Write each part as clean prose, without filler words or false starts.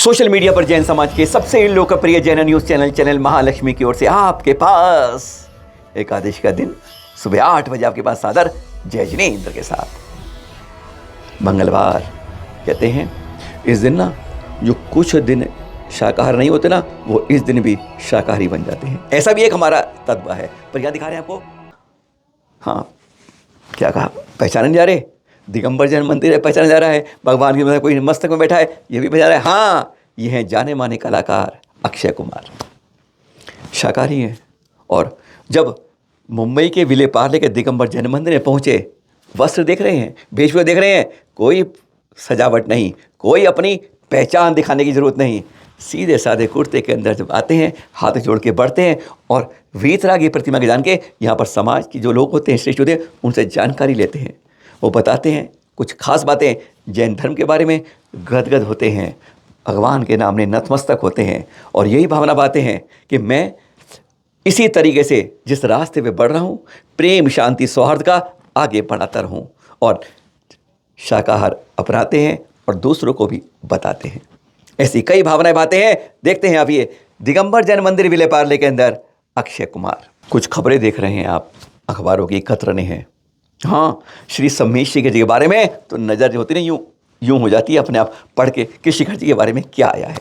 Social media पर जैन समाज के सबसे लोकप्रिय जैन न्यूज चैनल महालक्ष्मी की ओर से आपके पास एकादशी का दिन सुबह 8 बजे आपके पास सादर जय जिनेंद्र के साथ। मंगलवार कहते हैं इस दिन ना जो कुछ दिन शाकाहार नहीं होते ना वो इस दिन भी शाकाहारी बन जाते हैं। ऐसा भी एक हमारा तत्व है। पर यहाँ दिखा रहे हैं आपको, हाँ क्या कहा, पहचाने जा रहे, दिगंबर जैन मंदिर है, पहचाना जा रहा है, भगवान की कोई मस्तक में बैठा है, ये भी पहचाना रहा है। हाँ, ये हैं जाने माने कलाकार अक्षय कुमार, शाकाहारी हैं। और जब मुंबई के विले पार्ले के दिगंबर जैन मंदिर में पहुंचे, वस्त्र देख रहे हैं, वेशभूषा देख रहे हैं, कोई सजावट नहीं, कोई अपनी पहचान दिखाने की जरूरत नहीं, सीधे साधे कुर्ते के अंदर जब आते हैं, हाथ जोड़ के बढ़ते हैं और वीतरागी प्रतिमा के जान के यहाँ पर समाज की जो लोग होते हैं, श्रेष्ठ होते हैं, उनसे जानकारी लेते हैं। वो बताते हैं कुछ खास बातें जैन धर्म के बारे में, गदगद होते हैं, भगवान के नाम में नतमस्तक होते हैं और यही भावना पाते हैं कि मैं इसी तरीके से जिस रास्ते पे बढ़ रहा हूँ, प्रेम शांति सौहार्द का आगे बढ़ाता रहूँ, और शाकाहार अपनाते हैं और दूसरों को भी बताते हैं। ऐसी कई भावनाएं बातें हैं। देखते हैं आप ये दिगंबर जैन मंदिर विले पार्ले के अंदर अक्षय कुमार। कुछ खबरें देख रहे हैं आप, अखबारों की कतरने हैं। हाँ, श्री सम्मेशी के बारे में तो नज़र जो होती नहीं यूं हो जाती है अपने आप पढ़ के कि शिखर जी के बारे में क्या आया है।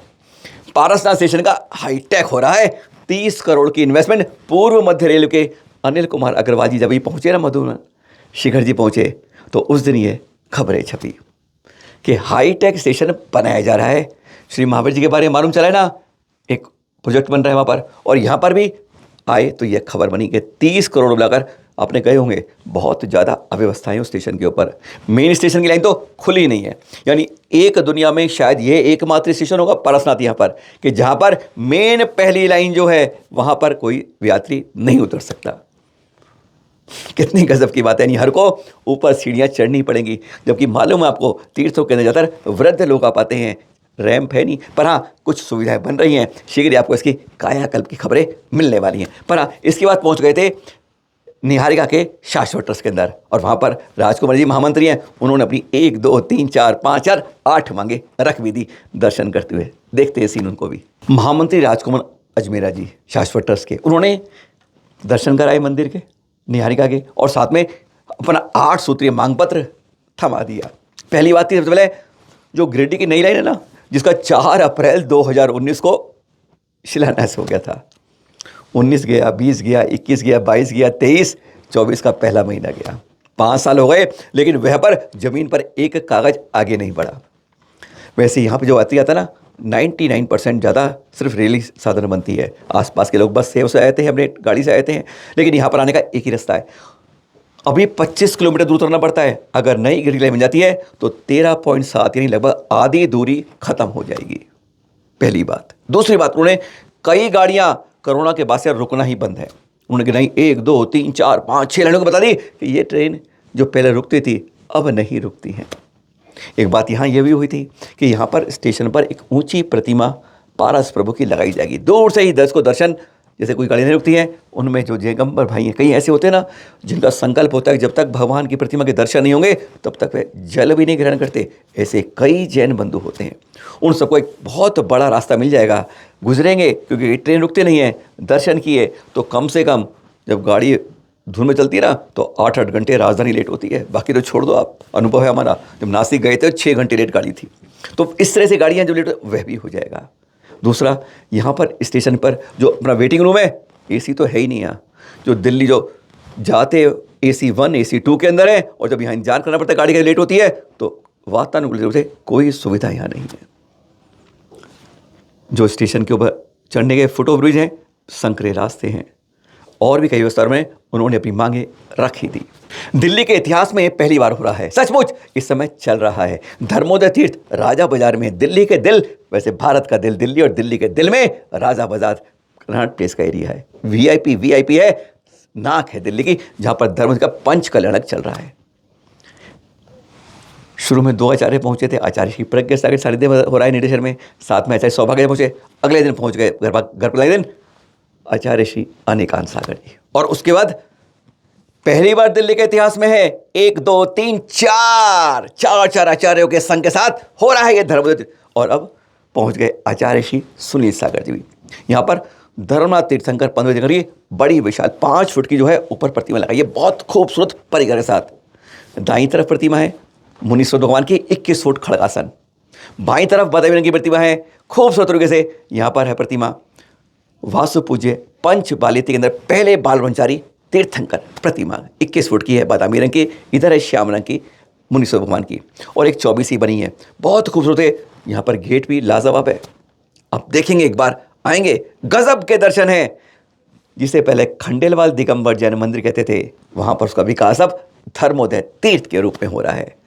पारसनाथ स्टेशन का हाईटेक हो रहा है, 30 करोड़ की इन्वेस्टमेंट। पूर्व मध्य रेलवे के अनिल कुमार अग्रवाल जी जब ये पहुँचे ना मधुबन, शिखर जी पहुँचे, तो उस दिन ये खबरें छपी कि हाईटेक स्टेशन बनाया जा रहा है। श्री महावीर जी के बारे में मालूम चला है ना, एक प्रोजेक्ट बन रहा है वहाँ पर, और यहाँ पर भी आए तो यह खबर बनी कि 30 करोड़ बुलाकर आपने गए होंगे। बहुत ज़्यादा अव्यवस्थाएं उस स्टेशन के ऊपर, मेन स्टेशन की लाइन तो खुली नहीं है। यानी एक दुनिया में शायद ये एकमात्र स्टेशन होगा पारसनाथ यहाँ पर कि जहाँ पर मेन पहली लाइन जो है वहाँ पर कोई यात्री नहीं उतर सकता। कितनी गजब की बात है। नहीं, हर को ऊपर सीढ़ियाँ चढ़नी पड़ेंगी, जबकि मालूम है आपको तीर्थों के अंदर ज़्यादातर वृद्ध लोग आ पाते हैं, रैंप है नहीं। पर हाँ, कुछ सुविधाएं बन रही हैं, शीघ्र आपको इसकी कायाकल्प की खबरें मिलने वाली हैं। पर हाँ, इसके बाद पहुंच गए थे निहारिका के शाश्वत ट्रस्ट के अंदर, और वहाँ पर राजकुमार जी महामंत्री हैं, उन्होंने अपनी 1 2 3 4 5 4 8 मांगे रख भी दी दर्शन करते हुए। देखते हैं सीन उनको भी। महामंत्री राजकुमार अजमेरा जी शाश्वत ट्रस्ट के, उन्होंने दर्शन कराए मंदिर के, निहारिका के, और साथ में अपना 8 सूत्रीय मांग पत्र थमा दिया। पहली बात थी, सबसे पहले जो गिरिडीह की नई लाइन है ना, जिसका 4 अप्रैल 2019 को शिलान्यास हो गया था। 19 गया, 20 गया, 21 गया, 22 गया, 23, 24 का पहला महीना गया। 5 साल हो गए, लेकिन वह पर जमीन पर एक कागज आगे नहीं बढ़ा। वैसे यहाँ पे जो यात्री आता ना, 99% ज़्यादा सिर्फ रेली साधन बनती है। आसपास के लोग बस से उसे आए थे, अपने गाड़ी से आए थे, लेकिन यहाँ पर आने का एक ही रास्ता है। अभी 25 किलोमीटर दूर उतरना पड़ता है। अगर नई गिरिडीह लाइन बन जाती है तो 13.7 यानी लगभग आधी दूरी खत्म हो जाएगी। पहली बात। दूसरी बात, उन्होंने कई गाड़ियां कोरोना के बाद से रुकना ही बंद है। उन्होंने कि नहीं, 1 2 3 4 5 6 लाइनों को बता दी कि ये ट्रेन जो पहले रुकती थी अब नहीं रुकती हैं। एक बात यहाँ ये भी हुई थी कि यहाँ पर स्टेशन पर एक ऊंची प्रतिमा पारस प्रभु की लगाई जाएगी। दूर से ही दर्शक को दर्शन, जैसे कोई गाड़ी नहीं रुकती है, उनमें जो दिगंबर भाई हैं, कई ऐसे होते हैं ना जिनका संकल्प होता है जब तक भगवान की प्रतिमा के दर्शन नहीं होंगे तब तक वे जल भी नहीं ग्रहण करते। ऐसे कई जैन बंधु होते हैं। उन सबको एक बहुत बड़ा रास्ता मिल जाएगा, गुजरेंगे, क्योंकि ट्रेन रुकते नहीं है। दर्शन किए तो कम से कम जब गाड़ी धुन में चलती है ना तो 8-8 घंटे राजधानी लेट होती है। बाकी तो छोड़ दो आप, अनुभव है हमारा, जब नासिक गए थे 6 घंटे लेट गाड़ी थी। तो इस तरह से गाड़ियाँ जो लेट वह भी हो जाएगा। दूसरा, यहाँ पर स्टेशन पर जो अपना वेटिंग रूम है, एसी तो है ही नहीं यहाँ। जो दिल्ली जो जाते AC 1 AC 2 के अंदर है, और जब यहाँ इंतजार करना पड़ता है गाड़ी का लेट होती है तो वातानुकूलित रूप से कोई सुविधा यहाँ नहीं है। जो स्टेशन के ऊपर चढ़ने के फुट ओवर ब्रिज हैं, संकरे रास्ते हैं, और भी कई विस्तारों में उन्होंने अपनी मांगे रखी थी। दिल्ली के इतिहास में पहली बार हो रहा है, सचमुच इस समय चल रहा है। धर्मोदय तीर्थ राजा बाजार में, दिल्ली के दिल, वैसे भारत का दिल दिल्ली, और दिल्ली के दिल में राजा बाजार कनाट प्लेस का एरिया है। VIP है, नाक है दिल्ली की, जहां पर धर्म का पंच कल्याणक चल रहा है। शुरू में 2 आचार्य पहुंचे थे, आचार्य श्री प्रज्ञा सागर सानिध्य हो रहा है निदेशर में, साथ में आचार्य सौभाग्य पहुंचे। अगले दिन पहुंच गए घर पर अगले दिन आचार्य श्री अनेकांत सागर जी। और उसके बाद पहली बार दिल्ली के इतिहास में है 1 2 3 4 आचार्यों के संघ के साथ हो रहा है ये धर्मोदय। और अब पहुंच गए आचार्य श्री सुनील सागर जी भी। यहाँ पर धर्मनाथ तीर्थंकर 15 जगह की बड़ी विशाल 5 फुट की जो है ऊपर प्रतिमा लगाई है, बहुत खूबसूरत परिकर के साथ। दाईं तरफ प्रतिमा है मुनीश्वर भगवान की 21 फुट खड़गासन। बाईं तरफ बदामी रंग की प्रतिमा है, खूबसूरत तरीके से यहाँ पर है प्रतिमा वासु पूज्य पंच बालिती के अंदर पहले बाल ब्रह्मचारी तीर्थंकर प्रतिमा 21 फुट की है, बादामी रंग की। इधर है श्याम रंग की मुनीश्वर भगवान की, और एक 24 बनी है, बहुत खूबसूरत है। यहाँ पर गेट भी लाजवाब है। अब देखेंगे, एक बार आएंगे, गजब के दर्शन है। जिसे पहले खंडेलवाल दिगंबर जैन मंदिर कहते थे, वहाँ पर उसका विकास अब धर्मोदय तीर्थ के रूप में हो रहा है।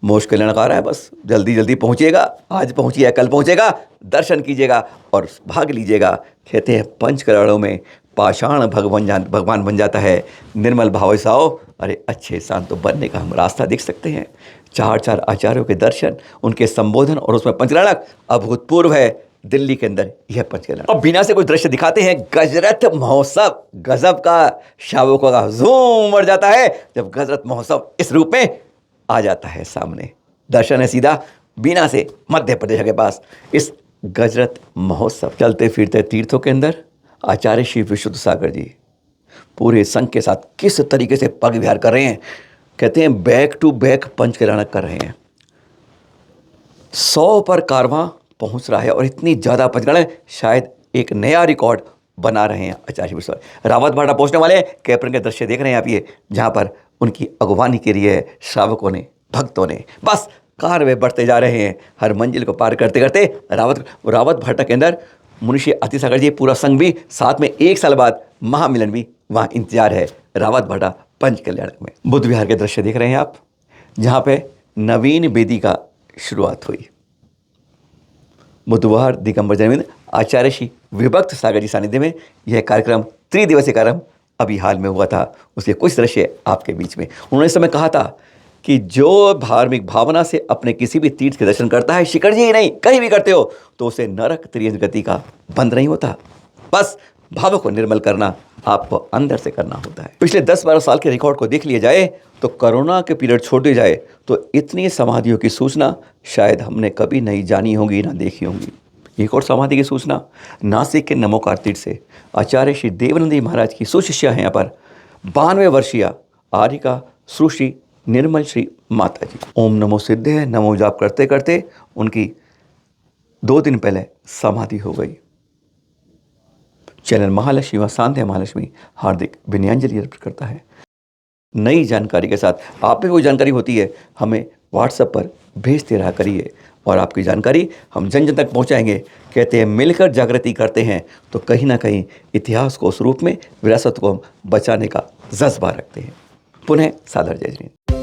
मुश्किल लगा रहा है, बस जल्दी जल्दी पहुँचिएगा, आज पहुँचिए कल पहुँचेगा, दर्शन कीजिएगा और भाग लीजिएगा। कहते हैं पंचकरणों में पाषाण भगवान बन जाता है, निर्मल भाव से आओ, अरे अच्छे इंसान तो बनने का हम रास्ता देख सकते हैं। 4 आचार्यों के दर्शन, उनके संबोधन और उसमें पंचकरण अभूतपूर्व है। दिल्ली के अंदर यह पंचकरण। अब बिना से कुछ दृश्य दिखाते हैं। गजरत महोत्सव, गजब का, शावकों का जोम बढ़ जाता है जब गजरत महोत्सव इस रूप में आ जाता है सामने। दर्शन है सीधा बीना से मध्य प्रदेश के पास इस गजरत महोत्सव। चलते फिरते तीर्थों के अंदर आचार्य श्री विशुद्ध सागर जी पूरे संघ के साथ किस तरीके से पग विहार कर रहे हैं। कहते हैं बैक टू बैक पंचकरण कर रहे हैं। 100 पर कारवां पहुंच रहा है और इतनी ज़्यादा पंचकरण शायद एक नया रिकॉर्ड बना रहे हैं आचार्य विश्व। रावत भाटा पहुंचने वाले कैप्टन के दृश्य देख रहे हैं आप, ये जहां पर उनकी अगवानी के लिए श्रावकों ने, भक्तों ने बस कार में बढ़ते जा रहे हैं। हर मंजिल को पार करते करते रावत भाटा के अंदर मुनिषी अति सागर जी पूरा संघ भी साथ में 1 साल बाद महामिलन भी वहाँ इंतजार है रावत भाटा पंच कल्याण में। बुद्ध विहार के दृश्य देख रहे हैं आप, जहाँ पे नवीन वेदी का शुरुआत हुई। बुद्ध विहार दिगंबर जैन आचार्य श्री विभक्त सागर जी सानिध्य में यह कार्यक्रम 3 दिवसीय कार्यक्रम अभी हाल में हुआ था। उसके कुछ दृश्य आपके बीच में। उन्होंने इस समय कहा था कि जो धार्मिक भावना से अपने किसी भी तीर्थ के दर्शन करता है, शिखर जी ही नहीं कहीं भी करते हो, तो उसे नरक त्रियंज गति का बंध नहीं होता। बस भाव को निर्मल करना आपको अंदर से करना होता है। पिछले 10-12 साल के रिकॉर्ड को देख लिया जाए तो कोरोना के पीरियड छोड़ दिया जाए तो इतनी समाधियों की सूचना शायद हमने कभी नहीं जानी होगी, ना देखी होंगी। एक और समाधि की सूचना नासिक के नमोकार तीर्थ से आचार्य श्री देवनंदी महाराज की सुशिष्या हैं यहाँ पर 92 वर्षीय आर्यिका सुश्री निर्मल श्री माता जी। ओम नमो सिद्धे नमो जाप करते करते उनकी 2 दिन पहले समाधि हो गई। चैनल महालक्ष्मी व शांत महालक्ष्मी हार्दिक विनयाञ्जलि अर्पित करता है। नई जानकारी के साथ आप भी कोई जानकारी होती है हमें व्हाट्सएप पर भेजते रहा करिए और आपकी जानकारी हम जन जन तक पहुंचाएंगे। कहते हैं मिलकर जागृति करते हैं तो कहीं ना कहीं इतिहास को उस रूप में, विरासत को हम बचाने का जज्बा रखते हैं। पुनः सादर जय जय।